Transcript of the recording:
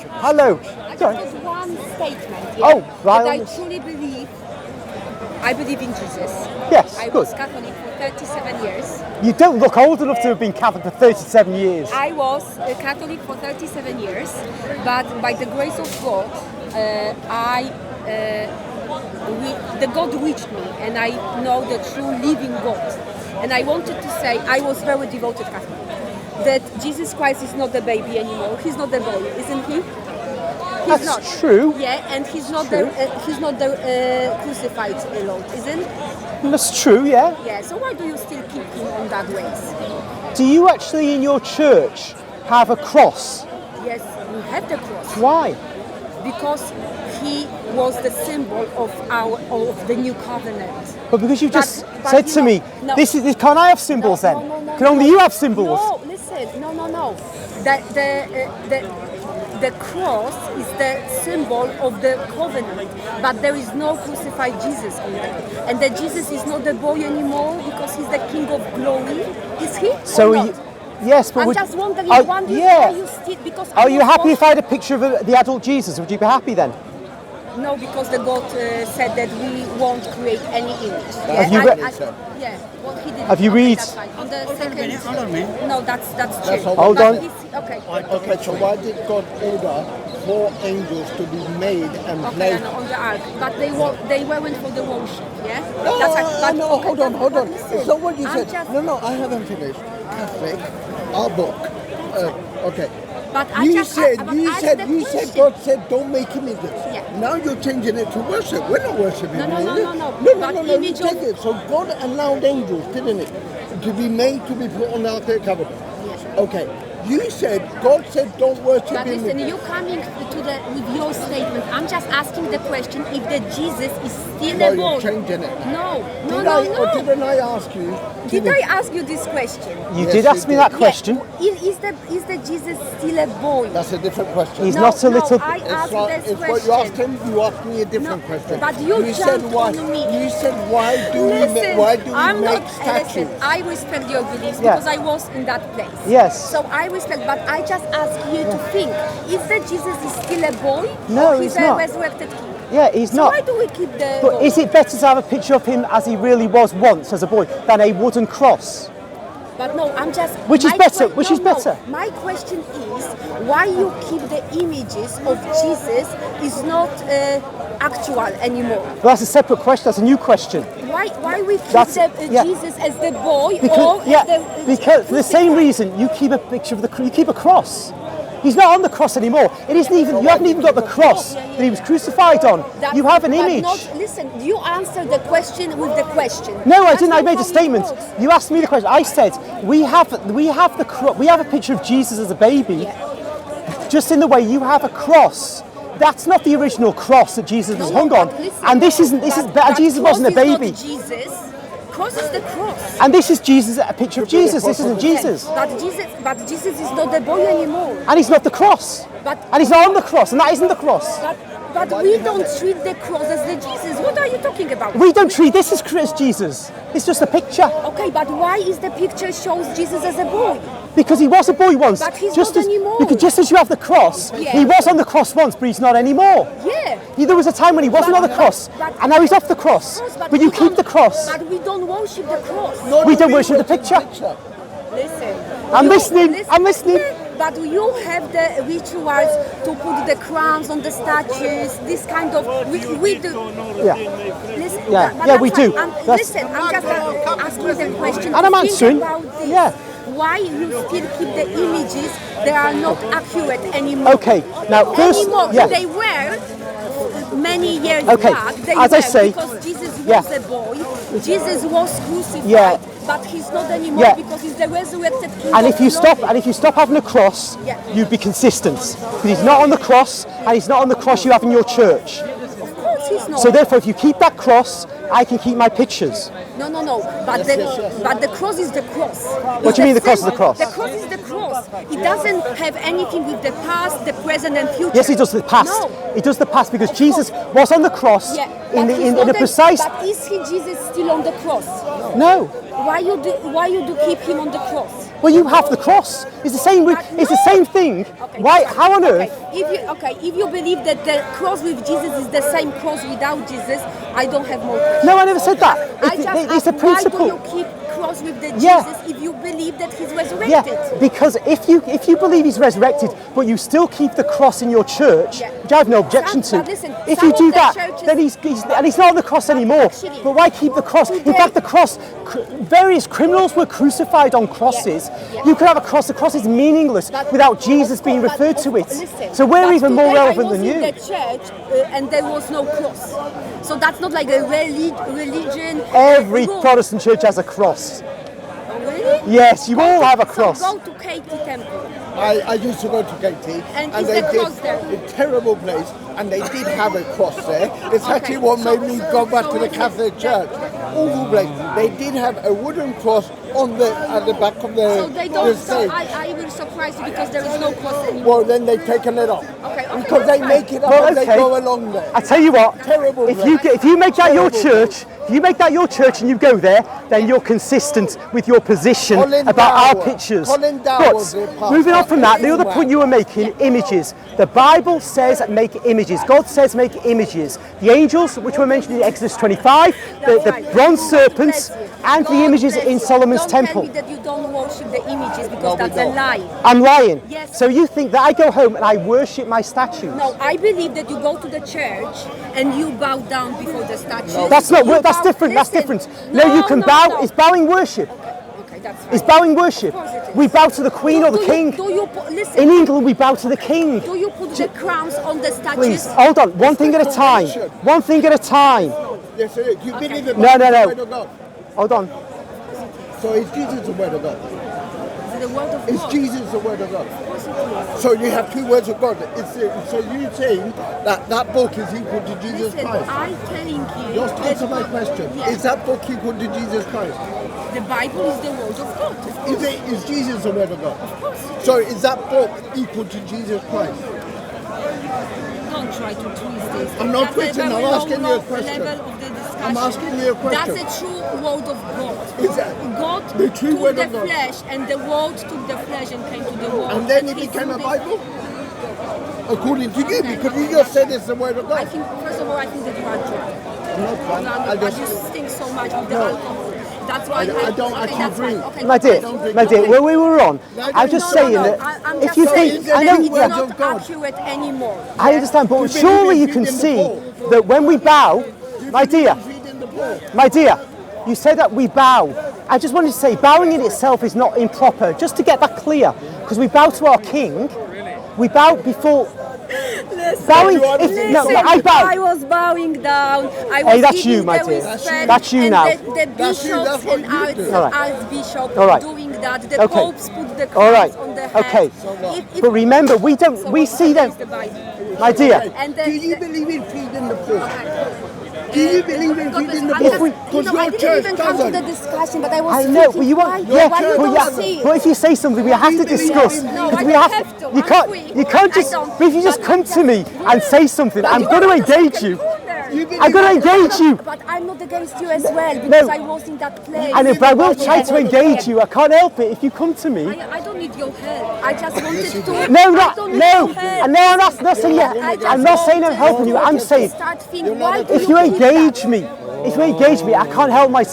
Hello. Sorry. Just one statement. Oh, right. That I truly believe. I believe in Jesus. Yes, I good. was Catholic for 37 years. You don't look old enough to have been Catholic for 37 years. I was a Catholic for 37 years, but by the grace of God, the God reached me, and I know the true living God. And I wanted to say I was very devoted Catholic. That Jesus Christ is not the baby anymore. He's not the boy, isn't he? He's That's not. true. Yeah, and he's not True. the crucified Lord, isn't? That's true, yeah. Yeah. So why do you still keep him on that race? Do you actually in your church have a cross? Yes, we have the cross Why? because he was the symbol of the new covenant. But because you just But said you to know- me, no. this is, can I have symbols then? No, Can only you have symbols? No, listen, no. The cross is the symbol of the covenant, but there is no crucified Jesus on there. And that Jesus is not the boy anymore because he's the King of glory. Is he? So or are not? you, yes, but I'm would, just wondering, are, why yeah. you still, because Are I you was happy if I watching- had a picture of the adult Jesus? Would you be happy then? No, because the God said that we won't create any image. Have you read- yeah, what he did. Have you okay, read- that's fine. On the second. hold on a minute. No, that's true. all. Hold But on. okay. Okay, so why did God order 4 angels to be made and Okay, placed? no, on the ark, but they weren't for the worship, yeah. No, but, no, okay, hold on. listen, It's not what you I'm said. just- No, I haven't finished. Catholic, our book. Okay. But I You just said, but you ask said, the you said, question. God said, don't make images. Yeah. Now you're changing it to worship. We're not worshiping. No, No, but you image take of- it. So God allowed angels, didn't it, to be made to be put on the Ark of the Covenant. Okay. You said, God said, don't worship But listen, images. you coming with your statement. I'm just asking the question if the Jesus is still No, a boy. you're changing it. No. Or didn't I ask you? Did I ask you this question? You Yes, did you ask me did. that question. Is the Jesus still a boy? That's a different question. He's No, not a little. I It's asked like, this it's what you asked question. him, you asked me a different No, question. but you said jumped why. on me. You said why do Listen, we I'm make not. statues? Listen, I respect your beliefs Yeah. because I was in that place. Yes. So I respect, but I just ask you to think: is that Jesus is still a boy? No, or he's a not. resurrected king? Yeah, he's So not. why do we keep the? But boy? is it better to have a picture of him as he really was once as a boy than a wooden cross? But no, I'm just. Which is my better? Which is no. better? My question is why you keep the images of Jesus is not actual anymore. Well, that's a separate question. That's a new question. Why we keep That's- yeah. Jesus as the boy or Because, yeah, as the because for the same crucified? reason you keep a picture of you keep a cross. He's not on the cross anymore. It isn't even. You haven't even got the cross that he was crucified on. That- You have an but image. listen, you answer the question with the question. No, I That's didn't. I not made how a it statement. works. You asked me the question. I said we have a picture of Jesus as a baby, just in the way you have a cross. That's not the original cross that Jesus was hung on. but listen, And this isn't. This is. that Jesus cross wasn't a is not baby. Jesus. Cross is the cross. And this is Jesus. A picture of Jesus. This isn't Jesus. But Jesus is not the boy anymore. And he's not the cross. But And he's not on the cross. And that isn't the cross. but we don't treat the cross as the Jesus. What are you talking about? We don't treat this as Jesus. It's just a picture. Okay, but why is the picture shows Jesus as a boy? Because he was a boy once. But he's just not as, anymore. Because just as you have the cross, Yeah. he was on the cross once, but he's not anymore. Yeah. There was a time when he wasn't on the cross, and now he's off the cross. But you we keep the don't- cross. But we don't worship the cross. We don't worship the picture. Listen. I'm listening, I'm listening. But you have the rituals to put the crowns on the statues, this kind of. We do. Yeah. Listen, Yeah, but yeah, I'm we trying- do. I'm- That's- Listen, I'm just asking the question. And I'm Think answering. about this. Yeah. Why you still keep the images? They are not accurate anymore. Okay, now first, Anymore. yeah. They were many years Okay, back. They as I were, say- because Jesus was Yeah. a boy. Jesus was crucified. Yeah. But he's not anymore Yeah. because he's the resurrected King. And of if you glory. stop having a cross, Yeah. you'd be consistent. Because he's not on the cross, and he's not on the cross you have in your church. Of course he's not. So therefore, if you keep that cross, I can keep my pictures. No. But the cross is the cross. What do you mean the cross is the cross? The cross is the cross. It doesn't have anything with the past, the present, and future. Yes, he does the past. No. He does the past because Of Jesus course. was on the cross Yeah, in but he's a not precise. But is he Jesus still on the cross? No. Why you do keep him on the cross? Well, you have the cross. It's the same. It's the same thing. Okay. Why? How on earth? If you believe that the cross with Jesus is the same cross without Jesus, I don't have more questions. No, I never said that. I It's just a ask, principle. why do you keep cross with the Yeah. Jesus if you believe that he's resurrected? Yeah, because if you believe he's resurrected, but you still keep the cross in your church, Yeah. which I have no objection to. But listen, If some you do of the that, churches- then he's not on the cross anymore. Actually, But why keep the cross? In today- fact, the cross, various criminals were crucified on crosses. Yeah. You could have a cross. The cross is meaningless But- without Jesus being but- referred to it. listen, So we're but even more today relevant I was than in you. the church and there was no cross. So that's not like a religion. Every rule. Protestant church has a cross. Really? Yes, you all have a cross. So go to Katie Temple. I used to go to Katie, And is they the did cross there? a terrible place, and they did have a cross there. It's Okay, actually what so- made me go back to the so- Catholic Church. Awful place. They did have a wooden cross at the back of So they the don't. So stage. I will surprise you because there is no cross anymore. Well, then they've taken it off. Okay, Because they that's make fine. it up Well, as they okay. go along there. I tell you what, Terrible if place. you make that your Terrible church, if you make that your church and you go there, then you're consistent with your position Colin about our Dower. pictures. Colin Dower But was the pastor. moving on from that, the other Wow. point you were making, images. The Bible says make images. God says make images. The angels, which were mentioned in Exodus 25, the Right. bronze serpents, God bless you. and the God images bless in you. Solomon's don't temple. Tell me that you don't worship the images because No, we that's a don't. lie. I'm lying. Yes. So you think that I go home and I worship my statues? No, I believe that you go to the church and you bow down before the statue. That's not. You That's bow- different. That's listen. different. No, you can bow. No. It's bowing worship. Okay, that's fine. It's bowing worship. Of course it is. We bow to the Queen or the Do King. listen? In England, we bow to the King. Do you put the crowns on the statues? Please, hold on. One thing at a time. One thing at a time. Yes, it is. You believe in No, no, the no. Word of God. Hold on. So is Jesus the Word of God? The word of Is God. Jesus the Word of God? Of course it is. So you have two words of God. So you're saying that book is equal to Jesus Listen, Christ? I'm telling you. Just answer my question. Yes. Is that book equal to Jesus Christ? The Bible is the word of God. Of course. Is Jesus the Word of God? Of course. So is that book equal to Jesus Christ? Don't try to twist this. I'm not That's twisting, very I'm asking you a low question. level of the discussion. I'm asking you a question. That's a true word of God. Is that God the true took word the of God? flesh, and the word took the flesh and came to the world. And then it he became a threw Bible? According to you, because you just said it's the Word of I God. think, first of all, I think that you are drunk. No problem. I just think so much with the No. alcohol. That's why I don't okay, actually that's fine. drink. Okay, My dear, okay. my dear, Okay. where we were on, I'm just No, saying no, that I'm if just you saying think, that I know, it's words not of God. accurate anymore. I understand, but You surely you believe can in the see Bible. that when we bow, my dear, my dear, you said that we bow. I just wanted to say, bowing in itself is not improper, just to get that clear, because we bow to our King, we bow before, bowing, no, I bow. I was bowing down. I was Hey, that's giving you, my the dear. respect, That's you and now. The That's you, bishops that's what and you do. All right. archbishop All right. doing that. The Okay. popes put the All right. crowns on the head. Okay. If- But remember, we don't, so we see them, against the Bible. my dear, And Do you believe in feeding the poor? Do you believe in God feeding the bless- poor? If we- Because I your didn't church even come to the doesn't. discussion, but I was I know, thinking, but you why, want, yeah, why you but don't yeah, see it? but if you say something, we have to You believe discuss. in- No, because I we don't have have to. You I'm can't, free. you can't I just, don't. if you just But- come to me and say something, I'm you going to are in the engage second you. corner. You believe I'm going to in- engage you. But I'm not against you as well because I was in that place. I know, but I will try to engage you. I can't help it if you come to me. I don't need your help. I just wanted to. No, I not, don't need no, your help. no, I'm not saying that. I'm not saying I'm helping you. I'm saying Start thinking, You're not why a- do if you keep that? engage me, I can't help myself.